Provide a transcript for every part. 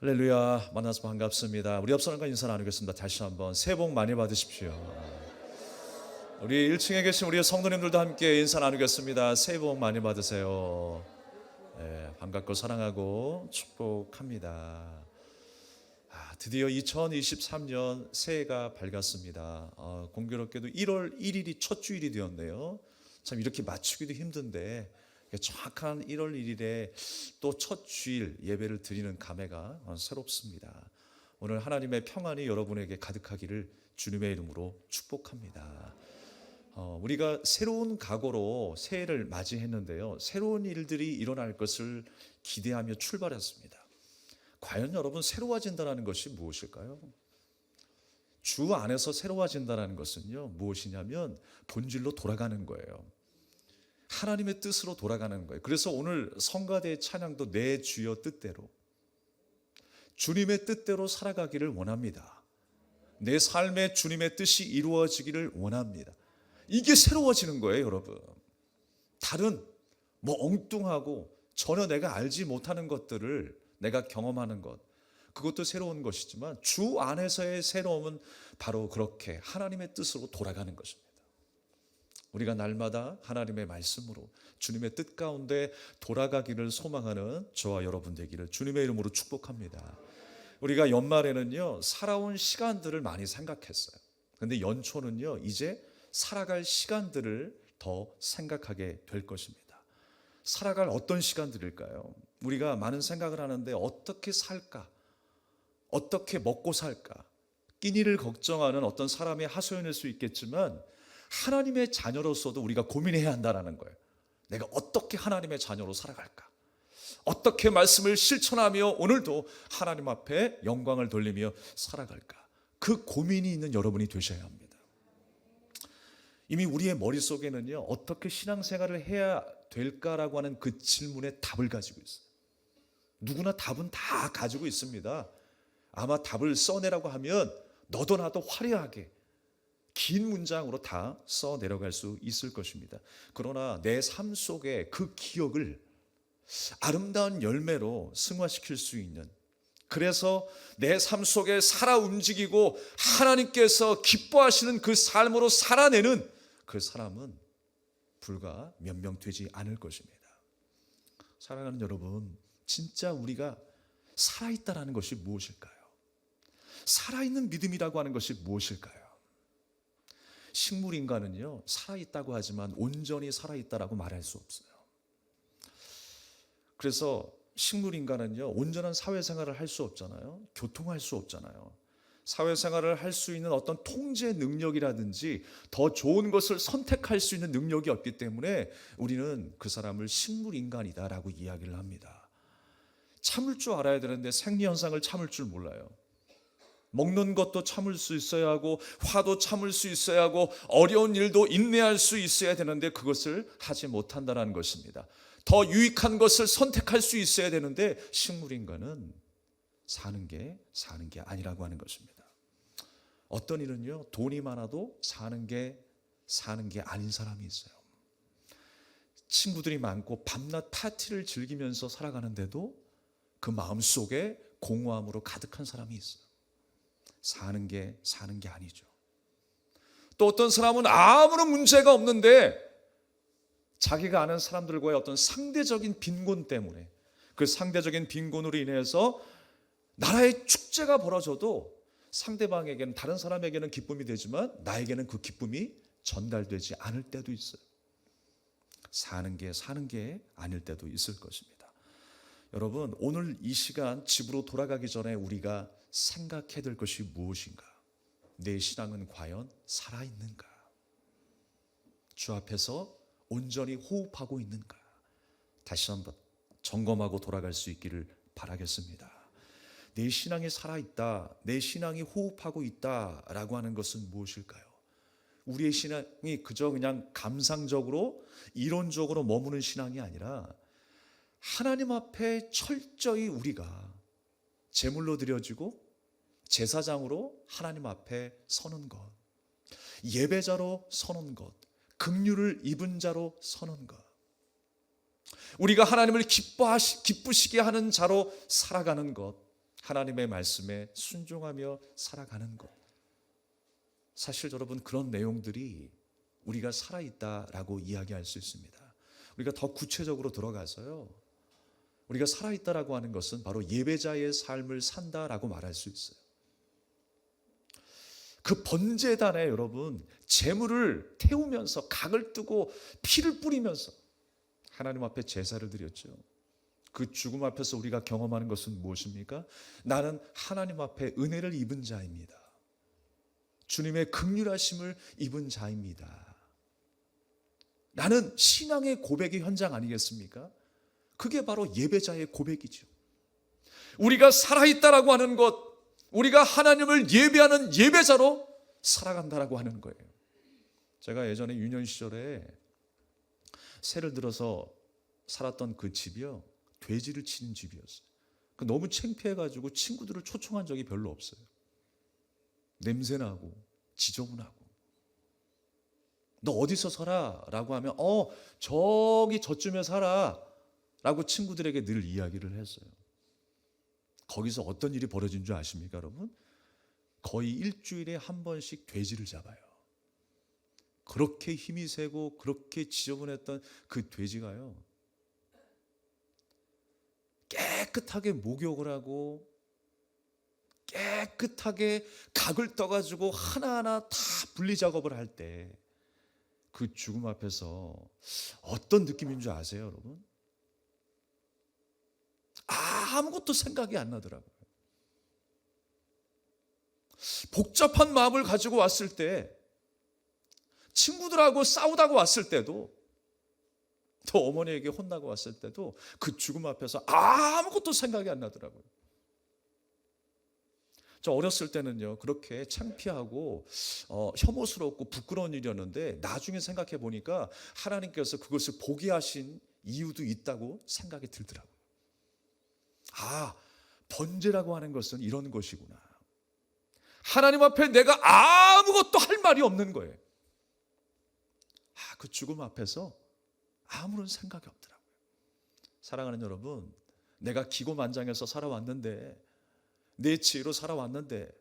할렐루야, 만나서 반갑습니다. 우리 옆 사람과 인사 나누겠습니다. 다시 한번 새해 복 많이 받으십시오. 우리 1층에 계신 우리 성도님들도 함께 인사 나누겠습니다. 새해 복 많이 받으세요. 반갑고 사랑하고 축복합니다. 드디어 2023년 새해가 밝았습니다. 공교롭게도 1월 1일이 첫 주일이 되었네요. 참 이렇게 맞추기도 힘든데 정확한 1월 1일에 또 첫 주일 예배를 드리는 감회가 새롭습니다. 오늘 하나님의 평안이 여러분에게 가득하기를 주님의 이름으로 축복합니다. 우리가 새로운 각오로 새해를 맞이했는데요, 새로운 일들이 일어날 것을 기대하며 출발했습니다. 과연 여러분, 새로워진다는 것이 무엇일까요? 주 안에서 새로워진다는 것은요, 무엇이냐면 본질로 돌아가는 거예요. 하나님의 뜻으로 돌아가는 거예요. 그래서 오늘 성가대의 찬양도 내 주여 뜻대로, 주님의 뜻대로 살아가기를 원합니다. 내 삶에 주님의 뜻이 이루어지기를 원합니다. 이게 새로워지는 거예요, 여러분. 다른 엉뚱하고 전혀 내가 알지 못하는 것들을 내가 경험하는 것, 그것도 새로운 것이지만 주 안에서의 새로움은 바로 그렇게 하나님의 뜻으로 돌아가는 것입니다. 우리가 날마다 하나님의 말씀으로 주님의 뜻 가운데 돌아가기를 소망하는 저와 여러분 되기를 주님의 이름으로 축복합니다. 우리가 연말에는요, 살아온 시간들을 많이 생각했어요. 그런데 연초는요, 이제 살아갈 시간들을 더 생각하게 될 것입니다. 살아갈 어떤 시간들일까요? 우리가 많은 생각을 하는데 어떻게 살까? 어떻게 먹고 살까? 끼니를 걱정하는 어떤 사람의 하소연일 수 있겠지만 하나님의 자녀로서도 우리가 고민해야 한다는 거예요. 내가 어떻게 하나님의 자녀로 살아갈까? 어떻게 말씀을 실천하며 오늘도 하나님 앞에 영광을 돌리며 살아갈까? 그 고민이 있는 여러분이 되셔야 합니다. 이미 우리의 머릿속에는요, 어떻게 신앙생활을 해야 될까라고 하는 그 질문에 답을 가지고 있어요. 누구나 답은 다 가지고 있습니다. 아마 답을 써내라고 하면 너도 나도 화려하게 긴 문장으로 다 써 내려갈 수 있을 것입니다. 그러나 내 삶 속에 그 기억을 아름다운 열매로 승화시킬 수 있는, 그래서 내 삶 속에 살아 움직이고 하나님께서 기뻐하시는 그 삶으로 살아내는 그 사람은 불과 몇 명 되지 않을 것입니다. 사랑하는 여러분, 진짜 우리가 살아있다라는 것이 무엇일까요? 살아있는 믿음이라고 하는 것이 무엇일까요? 식물인간은요, 살아있다고 하지만 온전히 살아있다라고 말할 수 없어요. 그래서 식물인간은요, 온전한 사회생활을 할 수 없잖아요. 교통할 수 없잖아요. 사회생활을 할 수 있는 어떤 통제 능력이라든지 더 좋은 것을 선택할 수 있는 능력이 없기 때문에 우리는 그 사람을 식물인간이다라고 이야기를 합니다. 참을 줄 알아야 되는데 생리현상을 참을 줄 몰라요. 먹는 것도 참을 수 있어야 하고, 화도 참을 수 있어야 하고, 어려운 일도 인내할 수 있어야 되는데 그것을 하지 못한다는 것입니다. 더 유익한 것을 선택할 수 있어야 되는데 식물인간은 사는 게 아니라고 하는 것입니다. 어떤 일은요, 돈이 많아도 사는 게 아닌 사람이 있어요. 친구들이 많고 밤낮 파티를 즐기면서 살아가는데도 그 마음속에 공허함으로 가득한 사람이 있어요. 사는 게 아니죠. 또 어떤 사람은 아무런 문제가 없는데 자기가 아는 사람들과의 어떤 상대적인 빈곤 때문에, 그 상대적인 빈곤으로 인해서 나라의 축제가 벌어져도 상대방에게는, 다른 사람에게는 기쁨이 되지만 나에게는 그 기쁨이 전달되지 않을 때도 있어요. 사는 게 아닐 때도 있을 것입니다. 여러분, 오늘 이 시간 집으로 돌아가기 전에 우리가 생각해야 될 것이 무엇인가? 내 신앙은 과연 살아있는가? 주 앞에서 온전히 호흡하고 있는가? 다시 한번 점검하고 돌아갈 수 있기를 바라겠습니다. 내 신앙이 살아있다, 내 신앙이 호흡하고 있다라고 하는 것은 무엇일까요? 우리의 신앙이 그저 그냥 감상적으로 이론적으로 머무는 신앙이 아니라 하나님 앞에 철저히 우리가 제물로 드려지고 제사장으로 하나님 앞에 서는 것, 예배자로 서는 것, 긍휼을 입은 자로 서는 것, 우리가 하나님을 기쁘시게 하는 자로 살아가는 것, 하나님의 말씀에 순종하며 살아가는 것. 사실 여러분, 그런 내용들이 우리가 살아있다라고 이야기할 수 있습니다. 우리가 더 구체적으로 들어가서요, 우리가 살아있다라고 하는 것은 바로 예배자의 삶을 산다라고 말할 수 있어요. 그 번제단에 여러분, 제물을 태우면서 각을 뜨고 피를 뿌리면서 하나님 앞에 제사를 드렸죠. 그 죽음 앞에서 우리가 경험하는 것은 무엇입니까? 나는 하나님 앞에 은혜를 입은 자입니다. 주님의 긍휼하심을 입은 자입니다. 나는 신앙의 고백의 현장 아니겠습니까? 그게 바로 예배자의 고백이죠. 우리가 살아있다라고 하는 것, 우리가 하나님을 예배하는 예배자로 살아간다라고 하는 거예요. 제가 예전에 유년 시절에 새를 들어서 살았던 그 집이요, 돼지를 치는 집이었어요. 너무 창피해가지고 친구들을 초청한 적이 별로 없어요. 냄새나고 지저분하고. 너 어디서 살아? 라고 하면 저기 저쯤에 살아 라고 친구들에게 늘 이야기를 했어요. 거기서 어떤 일이 벌어진 줄 아십니까 여러분? 거의 일주일에 한 번씩 돼지를 잡아요. 그렇게 힘이 세고 그렇게 지저분했던 그 돼지가요, 깨끗하게 목욕을 하고 깨끗하게 각을 떠가지고 하나하나 다 분리 작업을 할 때 그 죽음 앞에서 어떤 느낌인 줄 아세요 여러분? 아무것도 생각이 안 나더라고요. 복잡한 마음을 가지고 왔을 때, 친구들하고 싸우다가 왔을 때도, 또 어머니에게 혼나고 왔을 때도 그 죽음 앞에서 아무것도 생각이 안 나더라고요. 저 어렸을 때는요, 그렇게 창피하고 혐오스럽고 부끄러운 일이었는데 나중에 생각해 보니까 하나님께서 그것을 보게 하신 이유도 있다고 생각이 들더라고요. 번제라고 하는 것은 이런 것이구나. 하나님 앞에 내가 아무것도 할 말이 없는 거예요. 그 죽음 앞에서 아무런 생각이 없더라고요. 사랑하는 여러분, 내가 기고만장해서 살아왔는데, 내 지혜로 살아왔는데,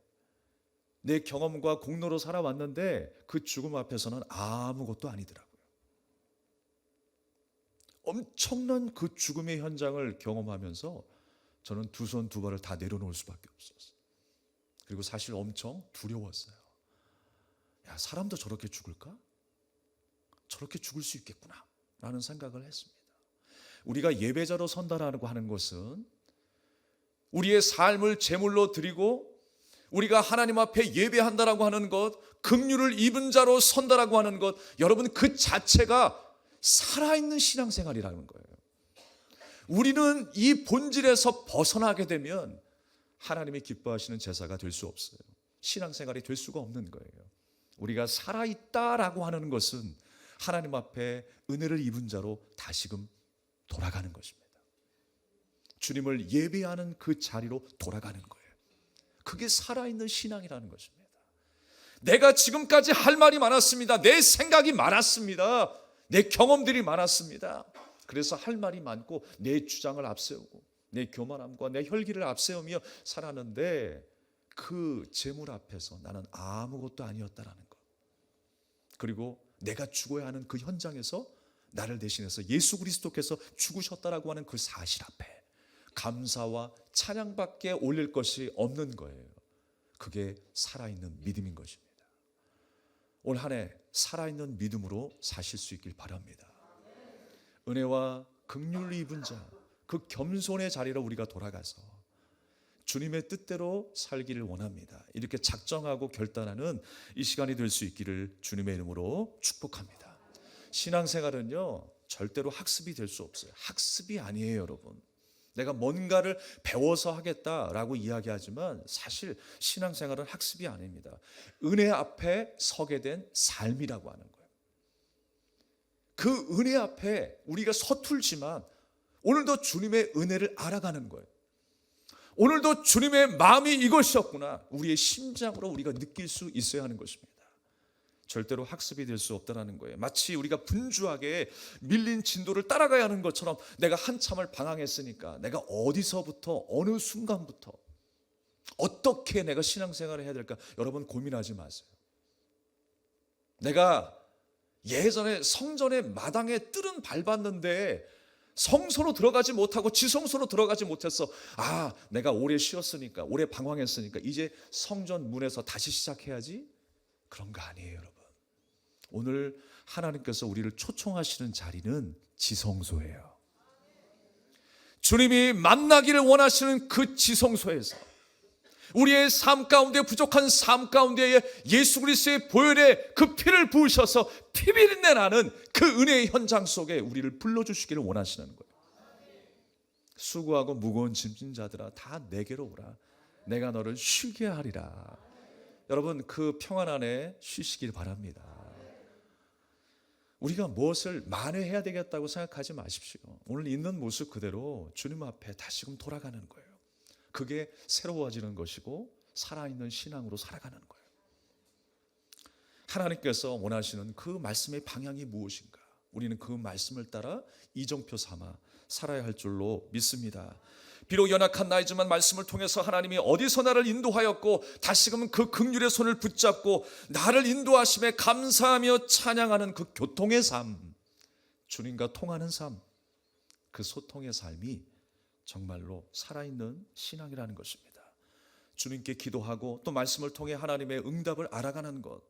내 경험과 공로로 살아왔는데 그 죽음 앞에서는 아무것도 아니더라고요. 엄청난 그 죽음의 현장을 경험하면서 저는 두 손 두 발을 다 내려놓을 수밖에 없었어요. 그리고 사실 엄청 두려웠어요. 사람도 저렇게 죽을까? 저렇게 죽을 수 있겠구나 라는 생각을 했습니다. 우리가 예배자로 선다라고 하는 것은 우리의 삶을 제물로 드리고 우리가 하나님 앞에 예배한다라고 하는 것, 긍휼을 입은 자로 선다라고 하는 것, 여러분 그 자체가 살아있는 신앙생활이라는 거예요. 우리는 이 본질에서 벗어나게 되면 하나님이 기뻐하시는 제사가 될 수 없어요. 신앙생활이 될 수가 없는 거예요. 우리가 살아있다라고 하는 것은 하나님 앞에 은혜를 입은 자로 다시금 돌아가는 것입니다. 주님을 예배하는 그 자리로 돌아가는 거예요. 그게 살아있는 신앙이라는 것입니다. 내가 지금까지 할 말이 많았습니다. 내 생각이 많았습니다. 내 경험들이 많았습니다. 그래서 할 말이 많고 내 주장을 앞세우고 내 교만함과 내 혈기를 앞세우며 살았는데 그 재물 앞에서 나는 아무것도 아니었다라는 것. 그리고 내가 죽어야 하는 그 현장에서 나를 대신해서 예수 그리스도께서 죽으셨다라고 하는 그 사실 앞에 감사와 찬양밖에 올릴 것이 없는 거예요. 그게 살아있는 믿음인 것입니다. 올 한 해 살아있는 믿음으로 사실 수 있길 바랍니다. 은혜와 긍휼을 입은 자, 그 겸손의 자리로 우리가 돌아가서 주님의 뜻대로 살기를 원합니다. 이렇게 작정하고 결단하는 이 시간이 될 수 있기를 주님의 이름으로 축복합니다. 신앙생활은요, 절대로 학습이 될 수 없어요. 학습이 아니에요, 여러분. 내가 뭔가를 배워서 하겠다라고 이야기하지만 사실 신앙생활은 학습이 아닙니다. 은혜 앞에 서게 된 삶이라고 하는 거예요. 그 은혜 앞에 우리가 서툴지만 오늘도 주님의 은혜를 알아가는 거예요. 오늘도 주님의 마음이 이것이었구나. 우리의 심장으로 우리가 느낄 수 있어야 하는 것입니다. 절대로 학습이 될 수 없다는 거예요. 마치 우리가 분주하게 밀린 진도를 따라가야 하는 것처럼 내가 한참을 방황했으니까 내가 어디서부터 어느 순간부터 어떻게 내가 신앙생활을 해야 될까? 여러분 고민하지 마세요. 내가 예전에 성전의 마당에 뜰은 밟았는데 성소로 들어가지 못하고 지성소로 들어가지 못했어. 내가 오래 쉬었으니까, 오래 방황했으니까 이제 성전 문에서 다시 시작해야지. 그런 거 아니에요, 여러분. 오늘 하나님께서 우리를 초청하시는 자리는 지성소예요. 주님이 만나기를 원하시는 그 지성소에서 우리의 삶 가운데, 부족한 삶 가운데에 예수 그리스도의 보혈의 그 피를 부으셔서 피비린내 나는 그 은혜의 현장 속에 우리를 불러주시기를 원하시는 거예요. 수고하고 무거운 짐진 자들아 다 내게로 오라. 내가 너를 쉬게 하리라. 여러분 그 평안 안에 쉬시길 바랍니다. 우리가 무엇을 만회해야 되겠다고 생각하지 마십시오. 오늘 있는 모습 그대로 주님 앞에 다시금 돌아가는 거예요. 그게 새로워지는 것이고 살아있는 신앙으로 살아가는 거예요. 하나님께서 원하시는 그 말씀의 방향이 무엇인가? 우리는 그 말씀을 따라 이정표 삼아 살아야 할 줄로 믿습니다. 비록 연약한 나이지만 말씀을 통해서 하나님이 어디서 나를 인도하였고 다시금 그 긍휼의 손을 붙잡고 나를 인도하심에 감사하며 찬양하는 그 교통의 삶, 주님과 통하는 삶, 그 소통의 삶이 정말로 살아있는 신앙이라는 것입니다. 주님께 기도하고 또 말씀을 통해 하나님의 응답을 알아가는 것,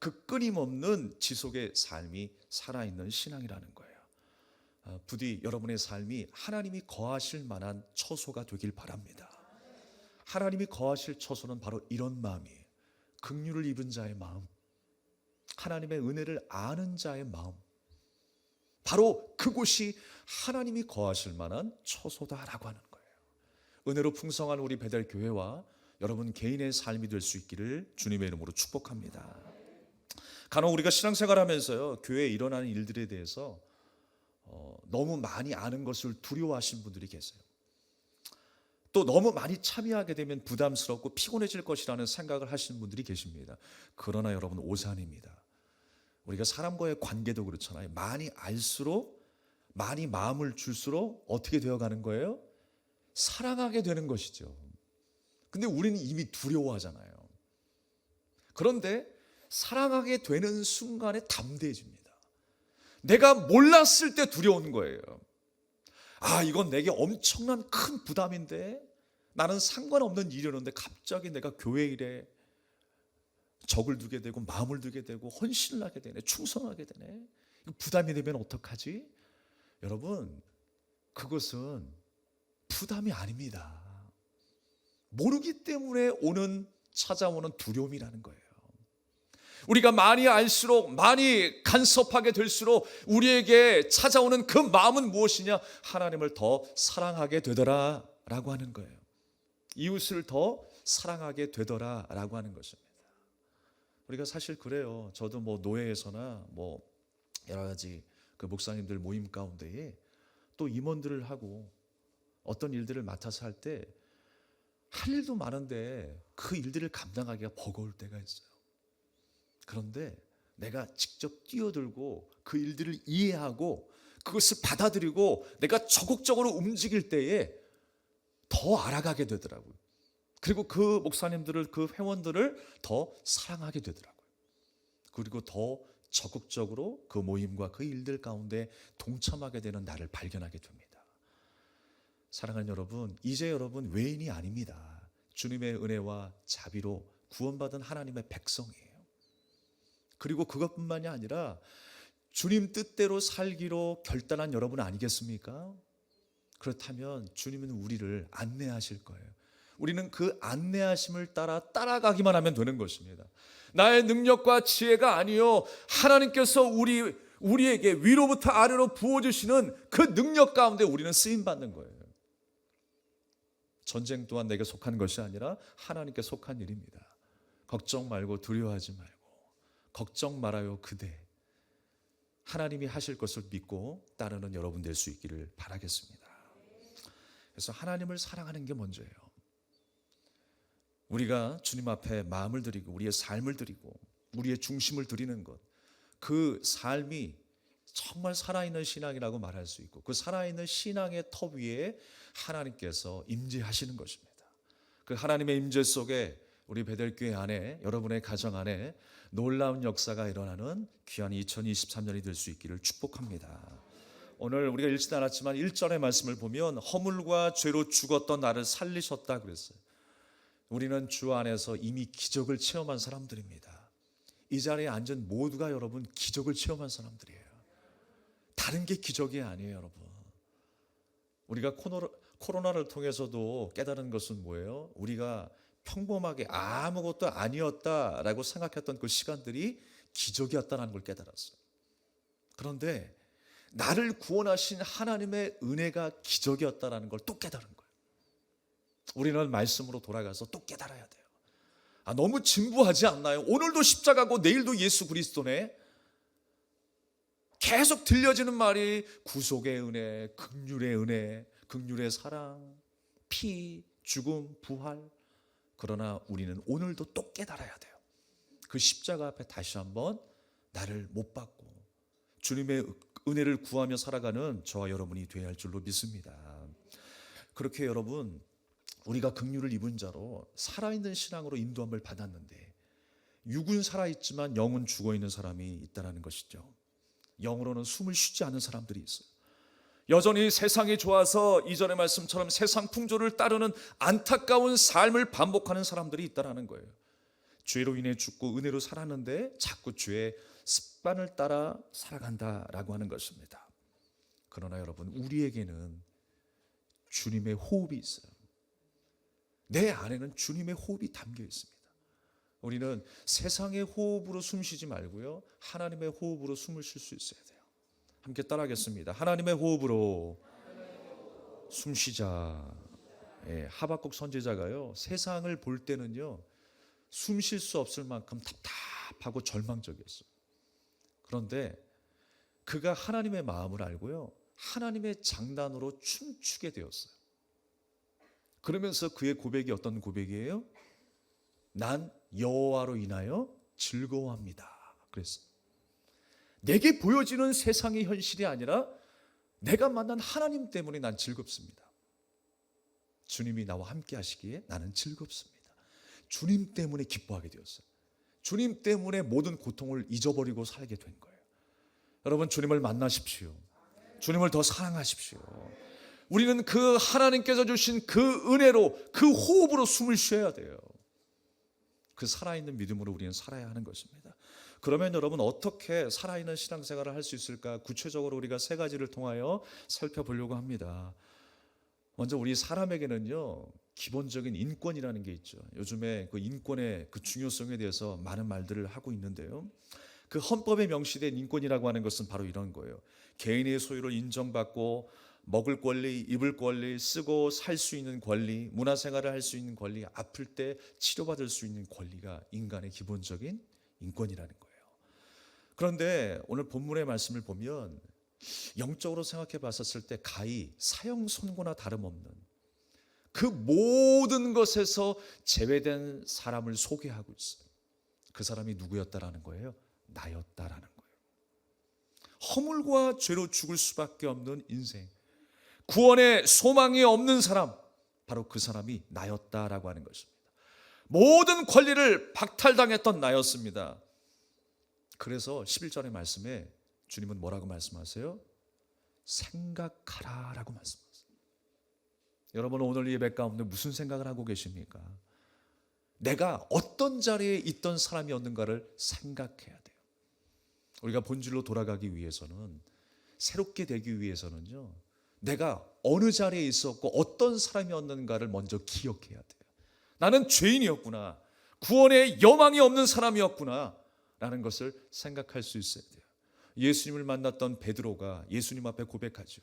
그 끊임없는 지속의 삶이 살아있는 신앙이라는 거예요. 부디 여러분의 삶이 하나님이 거하실 만한 처소가 되길 바랍니다. 하나님이 거하실 처소는 바로 이런 마음이에요. 긍휼을 입은 자의 마음, 하나님의 은혜를 아는 자의 마음, 바로 그곳이 하나님이 거하실 만한 처소다라고 하는 거예요. 은혜로 풍성한 우리 베델교회와 여러분 개인의 삶이 될 수 있기를 주님의 이름으로 축복합니다. 간혹 우리가 신앙생활하면서요, 교회에 일어나는 일들에 대해서 너무 많이 아는 것을 두려워하시는 분들이 계세요. 또 너무 많이 참여하게 되면 부담스럽고 피곤해질 것이라는 생각을 하시는 분들이 계십니다. 그러나 여러분 오산입니다. 우리가 사람과의 관계도 그렇잖아요. 많이 알수록, 많이 마음을 줄수록 어떻게 되어가는 거예요? 사랑하게 되는 것이죠. 근데 우리는 이미 두려워하잖아요. 그런데 사랑하게 되는 순간에 담대해집니다. 내가 몰랐을 때 두려운 거예요. 이건 내게 엄청난 큰 부담인데, 나는 상관없는 일이었는데 갑자기 내가 교회 일에 적을 두게 되고 마음을 두게 되고 헌신을 하게 되네, 충성하게 되네. 부담이 되면 어떡하지? 여러분, 그것은 부담이 아닙니다. 모르기 때문에 찾아오는 두려움이라는 거예요. 우리가 많이 알수록, 많이 간섭하게 될수록 우리에게 찾아오는 그 마음은 무엇이냐? 하나님을 더 사랑하게 되더라 라고 하는 거예요. 이웃을 더 사랑하게 되더라 라고 하는 것입니다. 우리가 사실 그래요. 저도 노회에서나 여러 가지 그 목사님들 모임 가운데에 또 임원들을 하고 어떤 일들을 맡아서 할 때 할 일도 많은데 그 일들을 감당하기가 버거울 때가 있어요. 그런데 내가 직접 뛰어들고 그 일들을 이해하고 그것을 받아들이고 내가 적극적으로 움직일 때에 더 알아가게 되더라고요. 그리고 그 목사님들을, 그 회원들을 더 사랑하게 되더라고요. 그리고 더 적극적으로 그 모임과 그 일들 가운데 동참하게 되는 나를 발견하게 됩니다. 사랑하는 여러분, 이제 여러분 외인이 아닙니다. 주님의 은혜와 자비로 구원받은 하나님의 백성이에요. 그리고 그것뿐만이 아니라 주님 뜻대로 살기로 결단한 여러분 아니겠습니까? 그렇다면 주님은 우리를 안내하실 거예요. 우리는 그 안내하심을 따라가기만 하면 되는 것입니다. 나의 능력과 지혜가 아니요, 하나님께서 우리에게 위로부터 아래로 부어주시는 그 능력 가운데 우리는 쓰임받는 거예요. 전쟁 또한 내게 속한 것이 아니라 하나님께 속한 일입니다. 걱정 말고 두려워하지 말고 걱정 말아요 그대. 하나님이 하실 것을 믿고 따르는 여러분 될 수 있기를 바라겠습니다. 그래서 하나님을 사랑하는 게 먼저예요. 우리가 주님 앞에 마음을 드리고 우리의 삶을 드리고 우리의 중심을 드리는 것, 그 삶이 정말 살아있는 신앙이라고 말할 수 있고 그 살아있는 신앙의 터 위에 하나님께서 임재하시는 것입니다. 그 하나님의 임재 속에 우리 베델교회 안에, 여러분의 가정 안에 놀라운 역사가 일어나는 귀한 2023년이 될 수 있기를 축복합니다. 오늘 우리가 읽지도 않았지만 1절의 말씀을 보면 허물과 죄로 죽었던 나를 살리셨다 그랬어요. 우리는 주 안에서 이미 기적을 체험한 사람들입니다. 이 자리에 앉은 모두가 여러분 기적을 체험한 사람들이에요. 다른 게 기적이 아니에요, 여러분. 우리가 코로나를 통해서도 깨달은 것은 뭐예요? 우리가 평범하게 아무것도 아니었다라고 생각했던 그 시간들이 기적이었다는 걸 깨달았어요. 그런데 나를 구원하신 하나님의 은혜가 기적이었다는 걸 또 깨달은 거예요. 우리는 말씀으로 돌아가서 또 깨달아야 돼요. 너무 진부하지 않나요? 오늘도 십자가고 내일도 예수 그리스도네. 계속 들려지는 말이 구속의 은혜, 긍휼의 은혜, 긍휼의 사랑, 피, 죽음, 부활. 그러나 우리는 오늘도 또 깨달아야 돼요. 그 십자가 앞에 다시 한번 나를 못 받고 주님의 은혜를 구하며 살아가는 저와 여러분이 되어야 할 줄로 믿습니다. 그렇게 여러분, 우리가 긍휼을 입은 자로 살아있는 신앙으로 인도함을 받았는데 육은 살아있지만 영은 죽어있는 사람이 있다는 것이죠. 영으로는 숨을 쉬지 않는 사람들이 있어요. 여전히 세상이 좋아서 이전의 말씀처럼 세상 풍조를 따르는 안타까운 삶을 반복하는 사람들이 있다는 거예요. 죄로 인해 죽고 은혜로 살았는데 자꾸 죄의 습관을 따라 살아간다라고 하는 것입니다. 그러나 여러분, 우리에게는 주님의 호흡이 있어요. 내 안에는 주님의 호흡이 담겨 있습니다. 우리는 세상의 호흡으로 숨 쉬지 말고요, 하나님의 호흡으로 숨을 쉴 수 있어야 돼요. 함께 따라하겠습니다. 하나님의 호흡으로 숨 쉬자. 하박국 선지자가요, 세상을 볼 때는요 숨 쉴 수 없을 만큼 답답하고 절망적이었어요. 그런데 그가 하나님의 마음을 알고요, 하나님의 장단으로 춤추게 되었어요. 그러면서 그의 고백이 어떤 고백이에요? 난 여호와로 인하여 즐거워합니다. 그랬어요. 내게 보여지는 세상의 현실이 아니라 내가 만난 하나님 때문에 난 즐겁습니다. 주님이 나와 함께 하시기에 나는 즐겁습니다. 주님 때문에 기뻐하게 되었어요. 주님 때문에 모든 고통을 잊어버리고 살게 된 거예요. 여러분, 주님을 만나십시오. 주님을 더 사랑하십시오. 우리는 그 하나님께서 주신 그 은혜로, 그 호흡으로 숨을 쉬어야 돼요. 그 살아있는 믿음으로 우리는 살아야 하는 것입니다. 그러면 여러분, 어떻게 살아있는 신앙생활을 할 수 있을까? 구체적으로 우리가 세 가지를 통하여 살펴보려고 합니다. 먼저 우리 사람에게는요, 기본적인 인권이라는 게 있죠. 요즘에 그 인권의 그 중요성에 대해서 많은 말들을 하고 있는데요, 그 헌법에 명시된 인권이라고 하는 것은 바로 이런 거예요. 개인의 소유를 인정받고 먹을 권리, 입을 권리, 쓰고 살 수 있는 권리, 문화생활을 할 수 있는 권리, 아플 때 치료받을 수 있는 권리가 인간의 기본적인 인권이라는 거예요. 그런데 오늘 본문의 말씀을 보면 영적으로 생각해 봤었을 때 가히 사형 선고나 다름없는 그 모든 것에서 제외된 사람을 소개하고 있어요. 그 사람이 누구였다라는 거예요? 나였다라는 거예요. 허물과 죄로 죽을 수밖에 없는 인생, 구원의 소망이 없는 사람, 바로 그 사람이 나였다라고 하는 것입니다. 모든 권리를 박탈당했던 나였습니다. 그래서 11절의 말씀에 주님은 뭐라고 말씀하세요? 생각하라 라고 말씀하세요. 여러분, 오늘 예배 가운데 무슨 생각을 하고 계십니까? 내가 어떤 자리에 있던 사람이었는가를 생각해야 돼요. 우리가 본질로 돌아가기 위해서는, 새롭게 되기 위해서는요, 내가 어느 자리에 있었고 어떤 사람이었는가를 먼저 기억해야 돼요. 나는 죄인이었구나, 구원의 여망이 없는 사람이었구나 라는 것을 생각할 수 있어야 돼요. 예수님을 만났던 베드로가 예수님 앞에 고백하죠.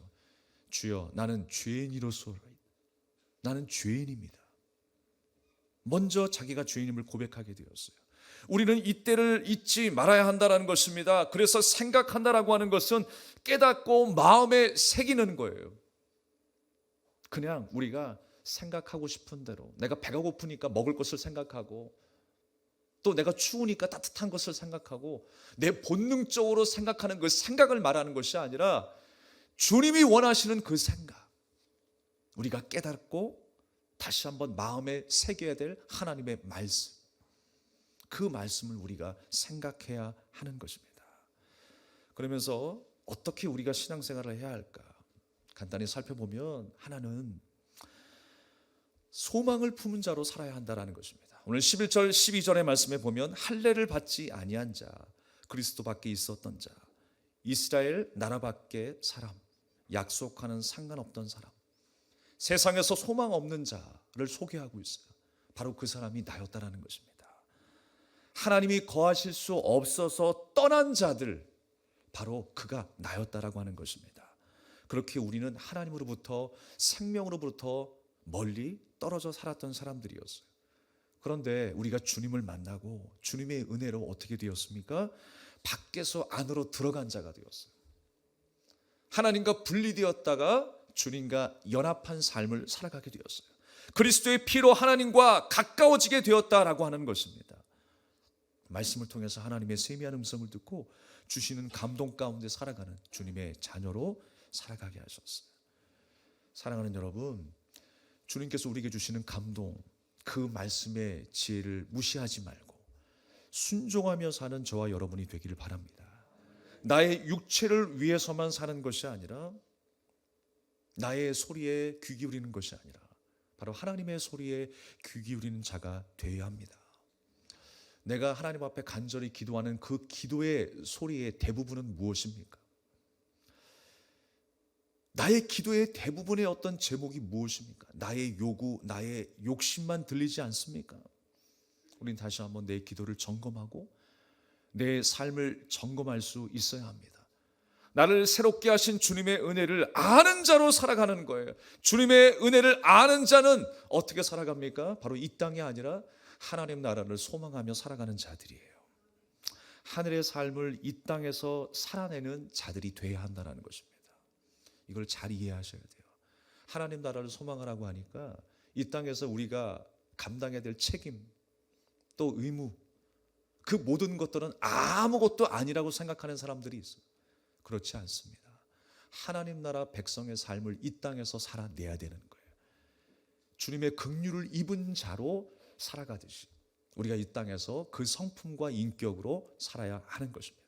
주여, 나는 죄인이로소이다. 나는 죄인입니다. 먼저 자기가 죄인임을 고백하게 되었어요. 우리는 이때를 잊지 말아야 한다는 것입니다. 그래서 생각한다라고 하는 것은 깨닫고 마음에 새기는 거예요. 그냥 우리가 생각하고 싶은 대로, 내가 배가 고프니까 먹을 것을 생각하고, 또 내가 추우니까 따뜻한 것을 생각하고, 내 본능적으로 생각하는 그 생각을 말하는 것이 아니라 주님이 원하시는 그 생각, 우리가 깨닫고 다시 한번 마음에 새겨야 될 하나님의 말씀, 그 말씀을 우리가 생각해야 하는 것입니다. 그러면서 어떻게 우리가 신앙생활을 해야 할까? 간단히 살펴보면 하나는 소망을 품은 자로 살아야 한다는 것입니다. 오늘 11절 12절의 말씀에 보면 할례를 받지 아니한 자, 그리스도 밖에 있었던 자, 이스라엘 나라 밖의 사람, 약속하는 상관없던 사람, 세상에서 소망 없는 자를 소개하고 있어요. 바로 그 사람이 나였다라는 것입니다. 하나님이 거하실 수 없어서 떠난 자들, 바로 그가 나였다라고 하는 것입니다. 그렇게 우리는 하나님으로부터, 생명으로부터 멀리 떨어져 살았던 사람들이었어요. 그런데 우리가 주님을 만나고 주님의 은혜로 어떻게 되었습니까? 밖에서 안으로 들어간 자가 되었어요. 하나님과 분리되었다가 주님과 연합한 삶을 살아가게 되었어요. 그리스도의 피로 하나님과 가까워지게 되었다라고 하는 것입니다. 말씀을 통해서 하나님의 세미한 음성을 듣고 주시는 감동 가운데 살아가는 주님의 자녀로 살아가게 하셨어요. 사랑하는 여러분, 주님께서 우리에게 주시는 감동, 그 말씀의 지혜를 무시하지 말고 순종하며 사는 저와 여러분이 되기를 바랍니다. 나의 육체를 위해서만 사는 것이 아니라, 나의 소리에 귀 기울이는 것이 아니라 바로 하나님의 소리에 귀 기울이는 자가 되어야 합니다. 내가 하나님 앞에 간절히 기도하는 그 기도의 소리의 대부분은 무엇입니까? 나의 기도의 대부분의 어떤 제목이 무엇입니까? 나의 요구, 나의 욕심만 들리지 않습니까? 우린 다시 한번 내 기도를 점검하고 내 삶을 점검할 수 있어야 합니다. 나를 새롭게 하신 주님의 은혜를 아는 자로 살아가는 거예요. 주님의 은혜를 아는 자는 어떻게 살아갑니까? 바로 이 땅이 아니라 하나님 나라를 소망하며 살아가는 자들이에요. 하늘의 삶을 이 땅에서 살아내는 자들이 되어야 한다는 것입니다. 이걸 잘 이해하셔야 돼요. 하나님 나라를 소망하라고 하니까 이 땅에서 우리가 감당해야 될 책임, 또 의무, 그 모든 것들은 아무것도 아니라고 생각하는 사람들이 있어요. 그렇지 않습니다. 하나님 나라 백성의 삶을 이 땅에서 살아내야 되는 거예요. 주님의 긍휼을 입은 자로 살아가듯이 우리가 이 땅에서 그 성품과 인격으로 살아야 하는 것입니다.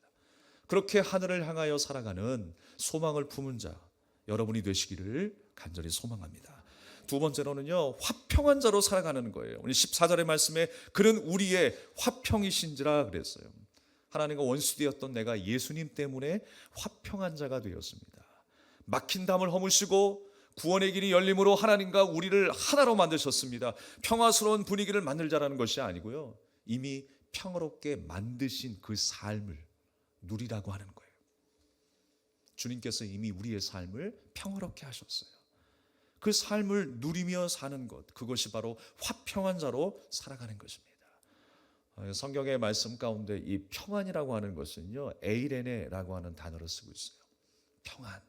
그렇게 하늘을 향하여 살아가는 소망을 품은 자 여러분이 되시기를 간절히 소망합니다. 두 번째로는요, 화평한 자로 살아가는 거예요. 오늘 14절의 말씀에 그는 우리의 화평이신지라 그랬어요. 하나님과 원수되었던 내가 예수님 때문에 화평한 자가 되었습니다. 막힌 담을 허무시고 구원의 길이 열림으로 하나님과 우리를 하나로 만드셨습니다. 평화스러운 분위기를 만들자라는 것이 아니고요, 이미 평화롭게 만드신 그 삶을 누리라고 하는 거예요. 주님께서 이미 우리의 삶을 평화롭게 하셨어요. 그 삶을 누리며 사는 것, 그것이 바로 화평한 자로 살아가는 것입니다. 성경의 말씀 가운데 이 평안이라고 하는 것은요, 에이레네라고 하는 단어를 쓰고 있어요. 평안.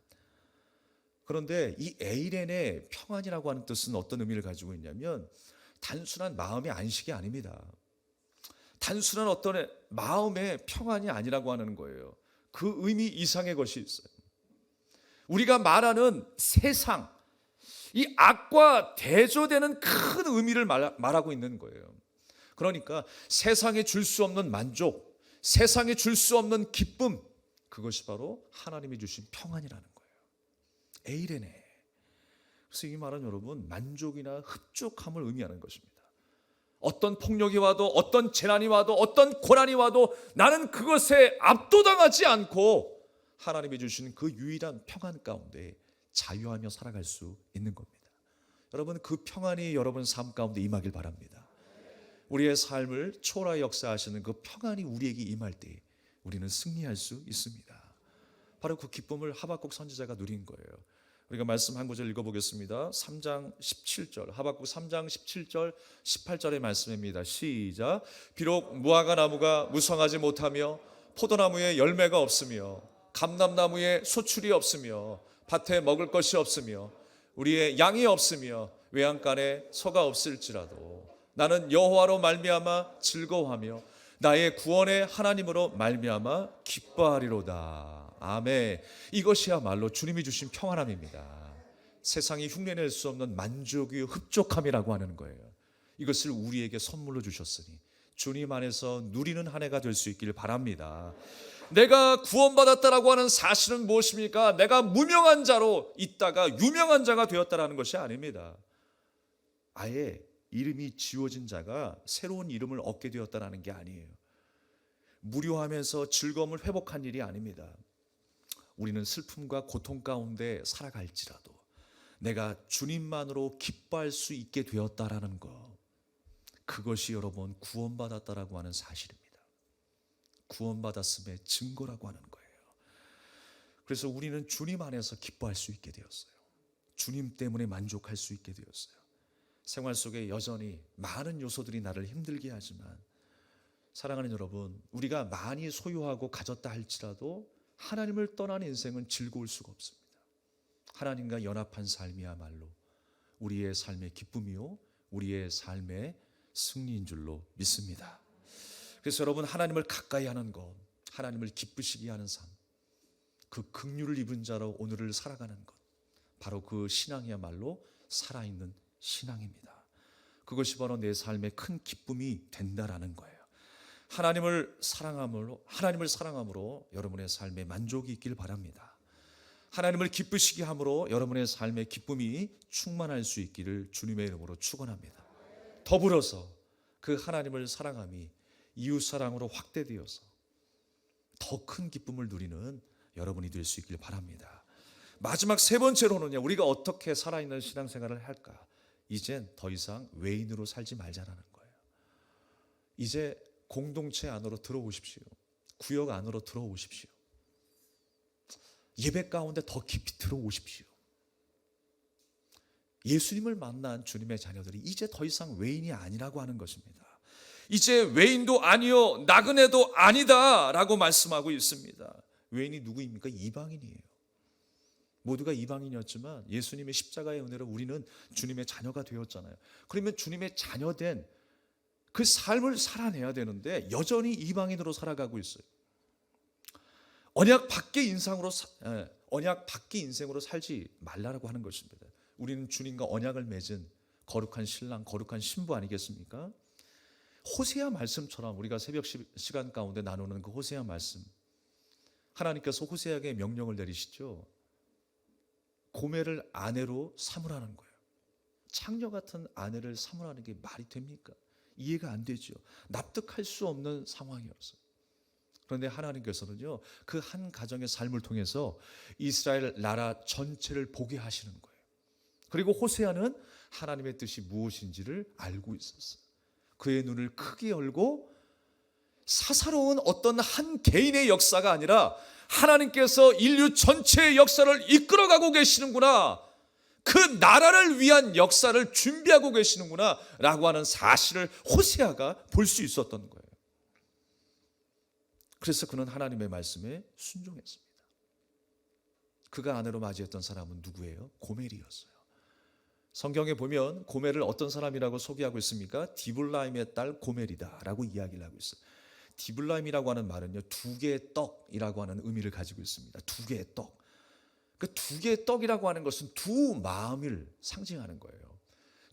그런데 이 에이레네, 평안이라고 하는 뜻은 어떤 의미를 가지고 있냐면 단순한 마음의 안식이 아닙니다. 단순한 어떤 마음의 평안이 아니라고 하는 거예요. 그 의미 이상의 것이 있어요. 우리가 말하는 세상, 이 악과 대조되는 큰 의미를 말하고 있는 거예요. 그러니까 세상에 줄 수 없는 만족, 세상에 줄 수 없는 기쁨, 그것이 바로 하나님이 주신 평안이라는 거예요. 에이레네. 그래서 이 말은 여러분 만족이나 흡족함을 의미하는 것입니다. 어떤 폭력이 와도, 어떤 재난이 와도, 어떤 고난이 와도 나는 그것에 압도당하지 않고 하나님이 주신 그 유일한 평안 가운데 자유하며 살아갈 수 있는 겁니다. 여러분, 그 평안이 여러분 삶 가운데 임하길 바랍니다. 우리의 삶을 초월하여 역사하시는 그 평안이 우리에게 임할 때 우리는 승리할 수 있습니다. 바로 그 기쁨을 하박국 선지자가 누린 거예요. 우리가 말씀 한 구절 읽어보겠습니다. 3장 17절, 하박국 3장 17절 18절의 말씀입니다. 시작. 비록 무화과 나무가 무성하지 못하며 포도나무에 열매가 없으며 감람나무에 소출이 없으며 밭에 먹을 것이 없으며 우리의 양이 없으며 외양간에 소가 없을지라도 나는 여호와로 말미암아 즐거워하며 나의 구원의 하나님으로 말미암아 기뻐하리로다. 아멘. 이것이야말로 주님이 주신 평안함입니다. 세상이 흉내낼 수 없는 만족의 흡족함이라고 하는 거예요. 이것을 우리에게 선물로 주셨으니 주님 안에서 누리는 한 해가 될 수 있기를 바랍니다. 내가 구원받았다라고 하는 사실은 무엇입니까? 내가 무명한 자로 있다가 유명한 자가 되었다라는 것이 아닙니다. 아예 이름이 지워진 자가 새로운 이름을 얻게 되었다라는 게 아니에요. 무료하면서 즐거움을 회복한 일이 아닙니다. 우리는 슬픔과 고통 가운데 살아갈지라도 내가 주님만으로 기뻐할 수 있게 되었다라는 것, 그것이 여러분 구원받았다라고 하는 사실입니다. 구원받았음의 증거라고 하는 거예요. 그래서 우리는 주님 안에서 기뻐할 수 있게 되었어요. 주님 때문에 만족할 수 있게 되었어요. 생활 속에 여전히 많은 요소들이 나를 힘들게 하지만 사랑하는 여러분, 우리가 많이 소유하고 가졌다 할지라도 하나님을 떠난 인생은 즐거울 수가 없습니다. 하나님과 연합한 삶이야말로 우리의 삶의 기쁨이요 우리의 삶의 승리인 줄로 믿습니다. 그래서 여러분, 하나님을 가까이 하는 것, 하나님을 기쁘시게 하는 삶, 그 긍휼을 입은 자로 오늘을 살아가는 것, 바로 그 신앙이야말로 살아있는 신앙입니다. 그것이 바로 내 삶의 큰 기쁨이 된다라는 거예요. 하나님을 사랑함으로 여러분의 삶에 만족이 있길 바랍니다. 하나님을 기쁘시게 함으로 여러분의 삶의 기쁨이 충만할 수 있기를 주님의 이름으로 축원합니다. 더불어서 그 하나님을 사랑함이 이웃사랑으로 확대되어서 더 큰 기쁨을 누리는 여러분이 될 수 있길 바랍니다. 마지막 세 번째로는요, 우리가 어떻게 살아있는 신앙생활을 할까? 이젠 더 이상 외인으로 살지 말자라는 거예요. 이제 공동체 안으로 들어오십시오. 구역 안으로 들어오십시오. 예배 가운데 더 깊이 들어오십시오. 예수님을 만난 주님의 자녀들이 이제 더 이상 외인이 아니라고 하는 것입니다. 이제 외인도 아니요 나그네도 아니다 라고 말씀하고 있습니다. 외인이 누구입니까? 이방인이에요. 모두가 이방인이었지만 예수님의 십자가의 은혜로 우리는 주님의 자녀가 되었잖아요. 그러면 주님의 자녀된 그 삶을 살아내야 되는데 여전히 이방인으로 살아가고 있어요. 언약 밖의 인생으로 살지 말라고 하는 것입니다. 우리는 주님과 언약을 맺은 거룩한 신랑, 거룩한 신부 아니겠습니까? 호세아 말씀처럼 우리가 새벽 시간 가운데 나누는 그 호세아 말씀, 하나님께서 호세아에게 명령을 내리시죠. 고멜을 아내로 삼으라는 거예요. 창녀 같은 아내를 삼으라는 게 말이 됩니까? 이해가 안 되죠. 납득할 수 없는 상황이었어요. 그런데 하나님께서는요, 그 한 가정의 삶을 통해서 이스라엘 나라 전체를 보게 하시는 거예요. 그리고 호세아는 하나님의 뜻이 무엇인지를 알고 있었어요. 그의 눈을 크게 열고 사사로운 어떤 한 개인의 역사가 아니라 하나님께서 인류 전체의 역사를 이끌어가고 계시는구나, 그 나라를 위한 역사를 준비하고 계시는구나 라고 하는 사실을 호세아가 볼 수 있었던 거예요. 그래서 그는 하나님의 말씀에 순종했습니다. 그가 아내로 맞이했던 사람은 누구예요? 고멜이었어요. 성경에 보면 고멜을 어떤 사람이라고 소개하고 있습니까? 디블라임의 딸 고멜이다 라고 이야기를 하고 있어요. 디블라임이라고 하는 말은요, 두 개의 떡이라고 하는 의미를 가지고 있습니다. 두 개의 떡. 그 두 개의 떡이라고 하는 것은 두 마음을 상징하는 거예요.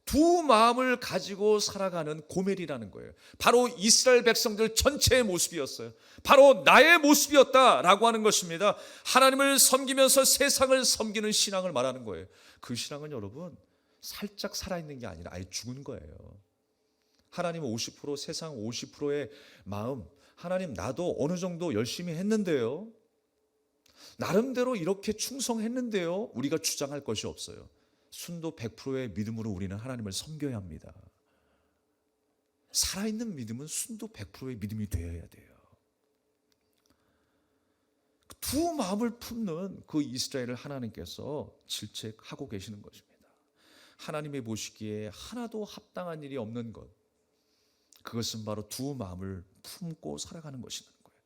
두 마음을 가지고 살아가는 고멜이라는 거예요. 바로 이스라엘 백성들 전체의 모습이었어요. 바로 나의 모습이었다라고 하는 것입니다. 하나님을 섬기면서 세상을 섬기는 신앙을 말하는 거예요. 그 신앙은 여러분 살짝 살아있는 게 아니라 아예 죽은 거예요. 하나님 50%, 세상 50%의 마음, 하나님 나도 어느 정도 열심히 했는데요, 나름대로 이렇게 충성했는데요, 우리가 주장할 것이 없어요. 순도 100%의 믿음으로 우리는 하나님을 섬겨야 합니다. 살아있는 믿음은 순도 100%의 믿음이 되어야 돼요. 두 마음을 품는 그 이스라엘을 하나님께서 질책하고 계시는 것입니다. 하나님의 보시기에 하나도 합당한 일이 없는 것, 그것은 바로 두 마음을 품고 살아가는 것이라는 거예요.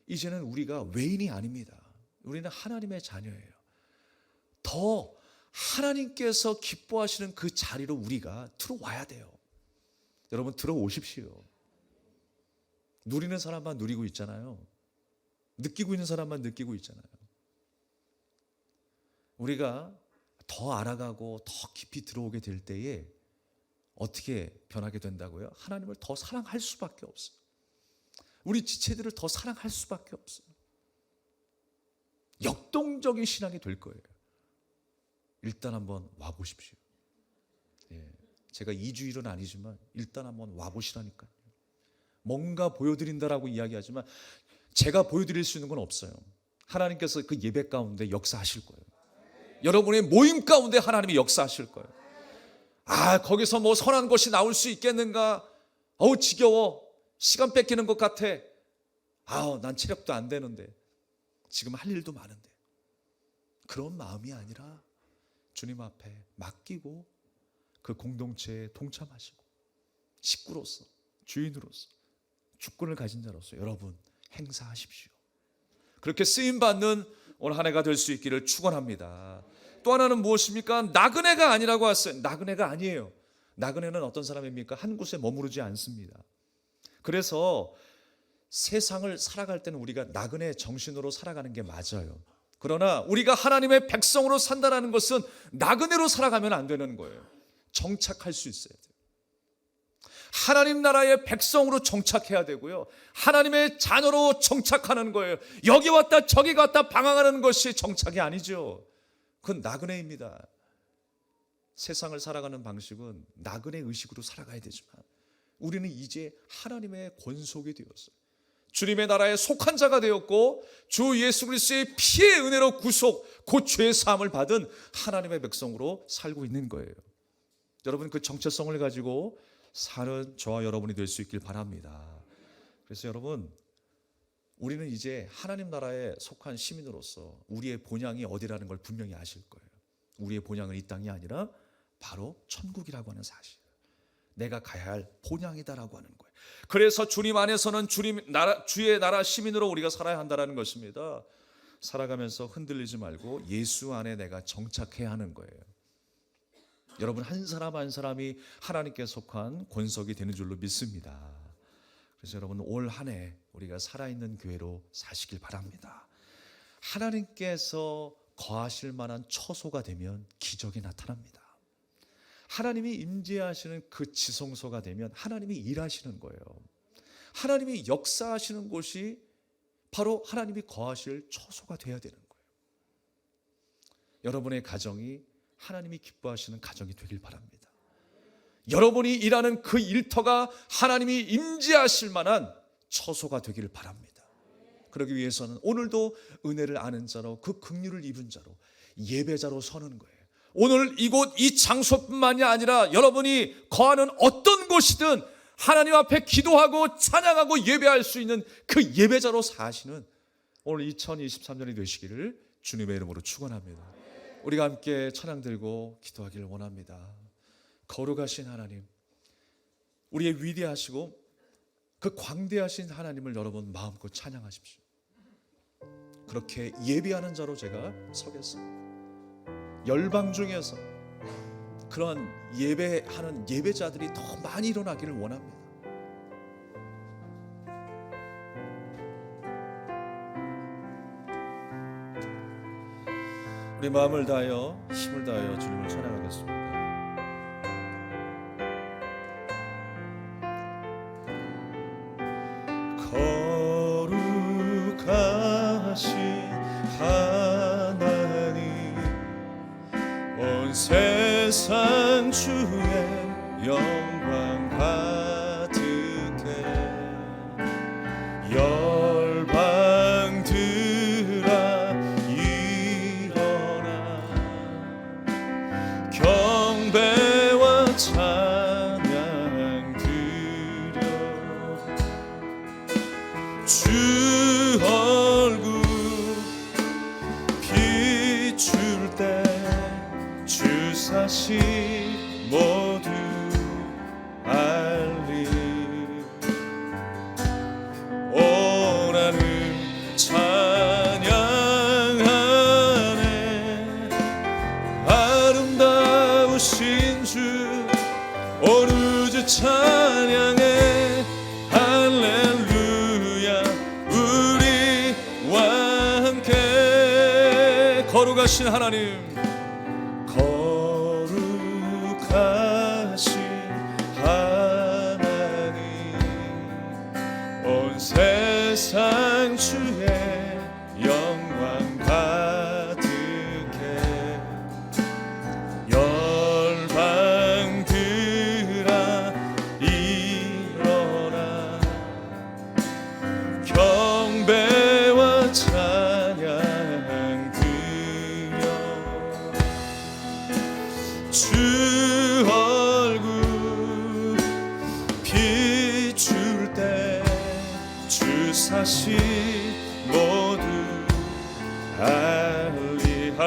이제는 우리가 외인이 아닙니다. 우리는 하나님의 자녀예요. 더 하나님께서 기뻐하시는 그 자리로 우리가 들어와야 돼요. 여러분 들어오십시오. 누리는 사람만 누리고 있잖아요. 느끼고 있는 사람만 느끼고 있잖아요. 우리가 더 알아가고 더 깊이 들어오게 될 때에 어떻게 변하게 된다고요? 하나님을 더 사랑할 수밖에 없어요. 우리 지체들을 더 사랑할 수밖에 없어요. 역동적인 신앙이 될 거예요. 일단 한번 와보십시오. 제가 2주일은 아니지만 일단 한번 와보시라니까요. 뭔가 보여드린다라고 이야기하지만 제가 보여드릴 수 있는 건 없어요. 하나님께서 그 예배 가운데 역사하실 거예요. 여러분의 모임 가운데 하나님이 역사하실 거예요. 거기서 뭐 선한 것이 나올 수 있겠는가? 지겨워. 시간 뺏기는 것 같아. 난 체력도 안 되는데. 지금 할 일도 많은데. 그런 마음이 아니라 주님 앞에 맡기고 그 공동체에 동참하시고 식구로서, 주인으로서, 주권을 가진 자로서 여러분 행사하십시오. 그렇게 쓰임받는 오늘 한 해가 될 수 있기를 축원합니다. 또 하나는 무엇입니까? 나그네가 아니라고 했어요. 나그네가 아니에요. 나그네는 어떤 사람입니까? 한 곳에 머무르지 않습니다. 그래서 세상을 살아갈 때는 우리가 나그네 정신으로 살아가는 게 맞아요. 그러나 우리가 하나님의 백성으로 산다는 것은 나그네로 살아가면 안 되는 거예요. 정착할 수 있어야 돼요. 하나님 나라의 백성으로 정착해야 되고요. 하나님의 자녀로 정착하는 거예요. 여기 왔다 저기 갔다 방황하는 것이 정착이 아니죠. 그건 나그네입니다. 세상을 살아가는 방식은 나그네 의식으로 살아가야 되지만 우리는 이제 하나님의 권속이 되었어요. 주님의 나라에 속한 자가 되었고 주 예수 그리스도의 피의 은혜로 구속, 곧 죄의 사함을 받은 하나님의 백성으로 살고 있는 거예요. 여러분 그 정체성을 가지고 사는 저와 여러분이 될 수 있길 바랍니다. 그래서 여러분 우리는 이제 하나님 나라에 속한 시민으로서 우리의 본향이 어디라는 걸 분명히 아실 거예요. 우리의 본향은 이 땅이 아니라 바로 천국이라고 하는 사실, 내가 가야 할 본향이다라고 하는 거예요. 그래서 주님 안에서는 주의 나라 시민으로 우리가 살아야 한다는 것입니다. 살아가면서 흔들리지 말고 예수 안에 내가 정착해야 하는 거예요. 여러분 한 사람 한 사람이 하나님께 속한 권속이 되는 줄로 믿습니다. 그래서 여러분 올 한 해 우리가 살아있는 교회로 사시길 바랍니다. 하나님께서 거하실 만한 처소가 되면 기적이 나타납니다. 하나님이 임재하시는 그 지성소가 되면 하나님이 일하시는 거예요. 하나님이 역사하시는 곳이 바로 하나님이 거하실 처소가 되어야 되는 거예요. 여러분의 가정이 하나님이 기뻐하시는 가정이 되길 바랍니다. 여러분이 일하는 그 일터가 하나님이 임재하실 만한 처소가 되기를 바랍니다. 그러기 위해서는 오늘도 은혜를 아는 자로 그 긍휼을 입은 자로 예배자로 서는 거예요. 오늘 이곳 이 장소뿐만이 아니라 여러분이 거하는 어떤 곳이든 하나님 앞에 기도하고 찬양하고 예배할 수 있는 그 예배자로 사시는 오늘 2023년이 되시기를 주님의 이름으로 축원합니다. 우리가 함께 찬양 들고 기도하기를 원합니다. 거룩하신 하나님, 우리의 위대하시고 그 광대하신 하나님을 여러분 마음껏 찬양하십시오. 그렇게 예배하는 자로 제가 서겠습니다. 열방 중에서 그런 예배하는 예배자들이 더 많이 일어나기를 원합니다. 우리 마음을 다하여 힘을 다하여 주님을 찬양하겠습니다. 거룩하신 하나님, 온 세상 주의 영광 가득해 열방들아 일어나 경배와 찬양 드려 주 얼굴 비출 때 주사시 모두 알리 오라는 찬양하네 아름다우신 주 오늘 주 찬양해 할렐루야 우리와 함께 거룩하신 하나님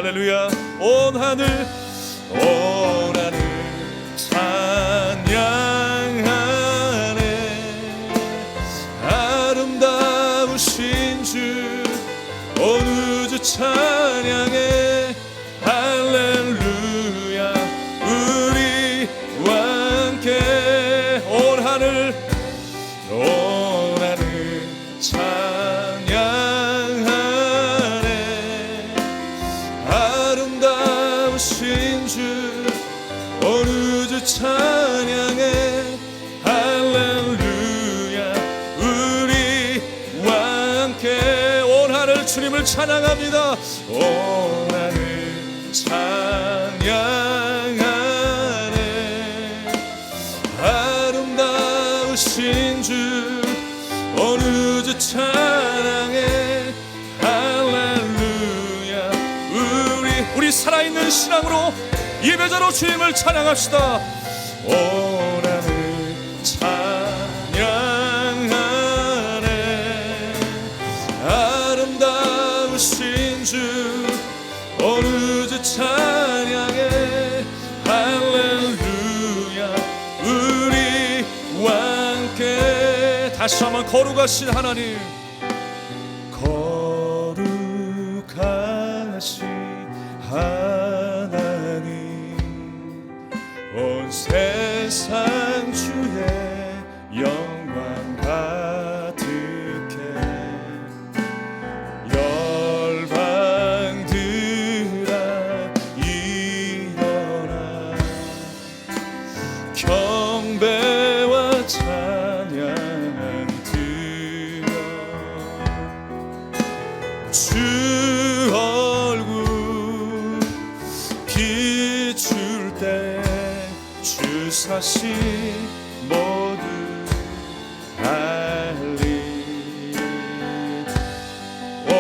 할렐루야. 온 하늘 찬양하네. 아름다우신 주 온 우주 찬양해. 할렐루야. 우리와 함께 온 하늘 찬양하네. 아름다우신 주 온 우주 찬양해. 할렐루야. 우리와 함께 온 하늘 주님을 찬양합니다. 온 하늘 찬양하네. 아름다우신 주 온 우주 찬양해. 할렐루야. 우리 살아있는 신앙으로 예배자로 주님을 찬양합시다. 온 하늘 찬양하네. 아름다우신 주 온 우주 찬양해. 할렐루야. 우리와 함께 다시 한번 거룩하신 하나님, 거룩하신 하나님, 온 세상 주의 영광 가득해. 열방들아 일어나 경배와 찬양 드려. 주 얼굴 비출 때 주사시 모두 알리. 온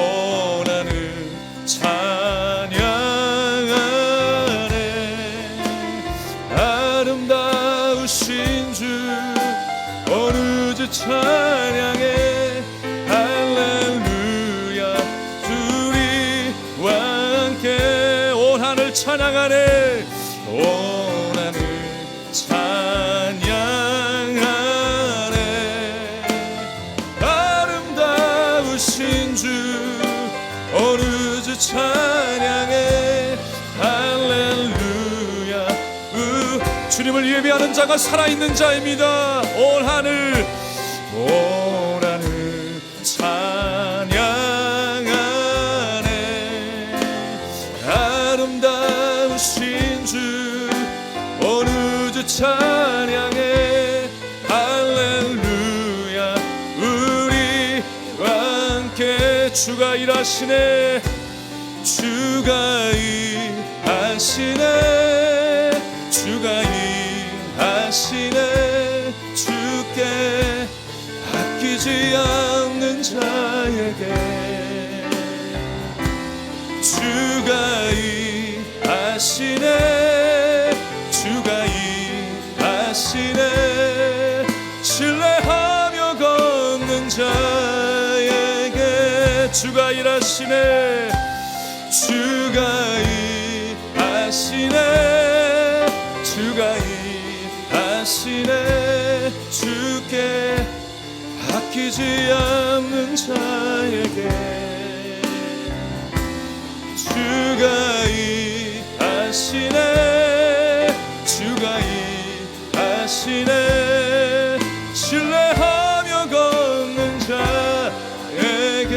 하늘 찬양하네. 아름다우신 주 온 우주 찬양해. 할렐루야. 우리와 함께 온 하늘 찬양하네. 온 하늘 찬양하네. 아름다우신 주 온 우주 찬양해. 할렐루야. 주님을 예배하는 자가 살아있는 자입니다. 온 하늘 찬양하네. 아름다우신 주 온 우주 찬양해. 할렐루야. 우리와 함께 주가 일하시네. 주가 일하시네. 주가 일하시네. 주께 아끼지 않는 자에게 주가 일하시네. 주가 일하시네. 신뢰하며 걷는 자에게 주가 일하시네. 주가 일하시네. 주가 일하시네. 주께 아끼지 않는 자에게 주가 일하시네. 주가 일하시네. 신뢰하며 걷는 자에게.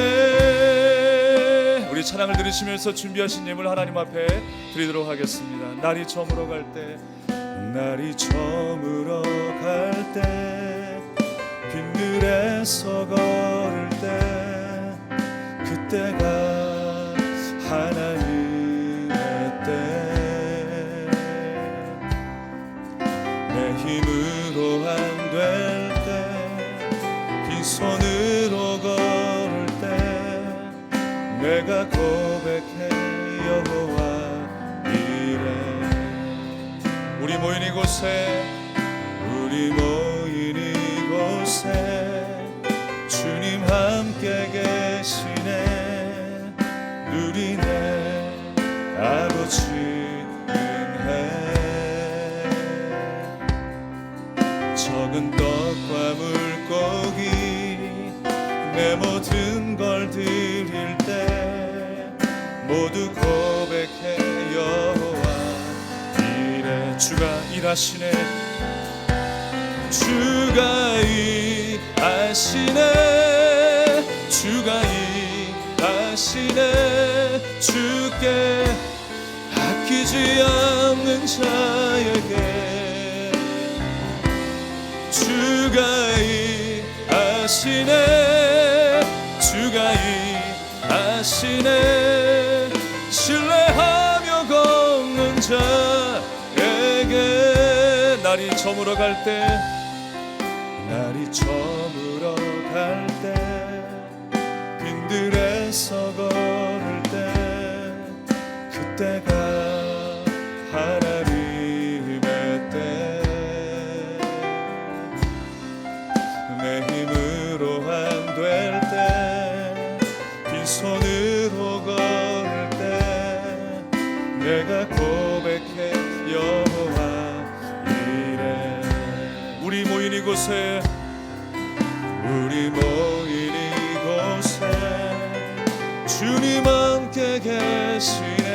우리 찬양을 들으시면서 준비하신 예물 하나님 앞에 드리도록 하겠습니다. 날이 저물어 갈 때, 날이 저물어 갈 때, 빗물에서 걸을 때, 그때가 하나님의 때. 내 힘으로 안 될 때, 빈손으로 걸을 때, 내가 고백해 여호와 이래. 우리 모인 이곳에, 우리 모인 이곳에 주님 함께 계시네. 누리네 아버지 은혜 적은 떡과 물고기 내 모든 걸 드릴 때 모두 고백해 여호와 이래 주가 일하시네 주가 일하시네 주가 일하시네 주께 아끼지 않는 자에게 주가 일하시네 주가 일하시네 신뢰하며 걷는 자에게 날이 저물어 갈 때 날이 저물어 갈 때 빈들에서 걸을 때 그때가 하나님의 때 내 힘으로 안 될 때 빈손으로 걸을 때 내가 고백해 여호와 이래 우리 모인 이곳에 주님 함께 계시네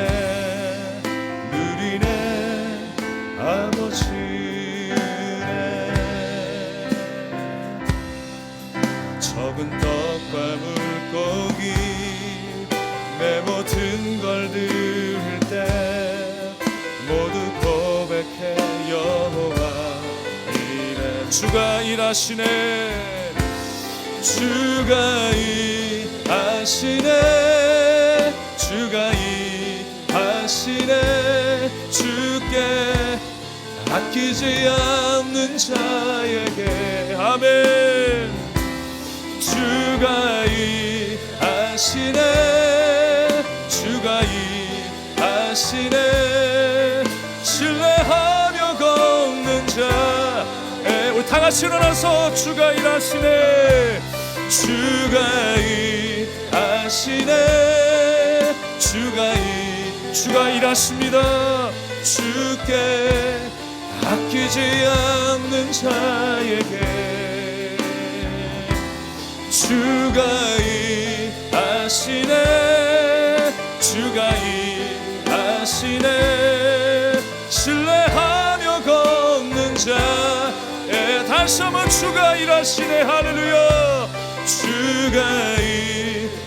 누리네 아버지 은혜 적은 떡과 물고기 내 모든 걸 드릴 때 모두 고백해 여호와 이래 주가 일하시네 주가 일하시네 주가 일하시네 주께 아끼지 않는 자에게 아멘 주가 일하시네 주가 일하시네 신뢰하며 걷는 자에 우리 다 같이 일어나서 주가 일하시네 주가 일하시네 주가 일하십니다 주께 아끼지 않는 자에게 주가 일하시네 주가 일하시네 신뢰하며 걷는 자에 다시 한번 주가 일하시네 할렐루야 주가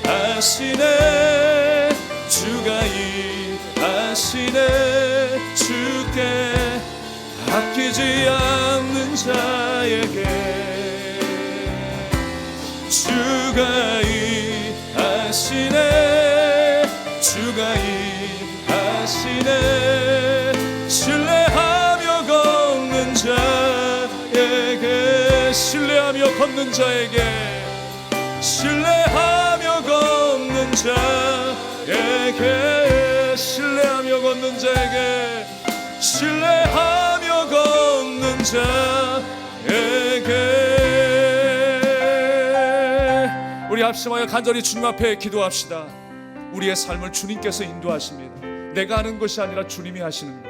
일하시네 주가 일하시네 주께 아끼지 않는 자에게 주가 일하시네 주가 일하시네 신뢰하며 걷는 자에게 신뢰하며 걷는 자에게 신뢰하며 걷는 자에게 신뢰하며 걷는 자에게 신뢰하며 걷는 자에게 우리 합심하여 간절히 주님 앞에 기도합시다. 우리의 삶을 주님께서 인도하십니다. 내가 하는 것이 아니라 주님이 하시는 것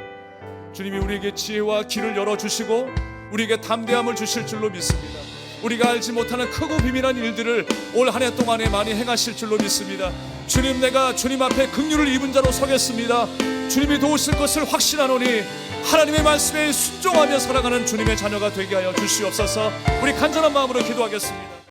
주님이 우리에게 지혜와 길을 열어주시고 우리에게 담대함을 주실 줄로 믿습니다. 우리가 알지 못하는 크고 비밀한 일들을 올 한 해 동안에 많이 행하실 줄로 믿습니다. 주님 내가 주님 앞에 긍휼을 입은 자로 서겠습니다. 주님이 도우실 것을 확신하노니 하나님의 말씀에 순종하며 살아가는 주님의 자녀가 되게 하여 주시옵소서. 우리 간절한 마음으로 기도하겠습니다.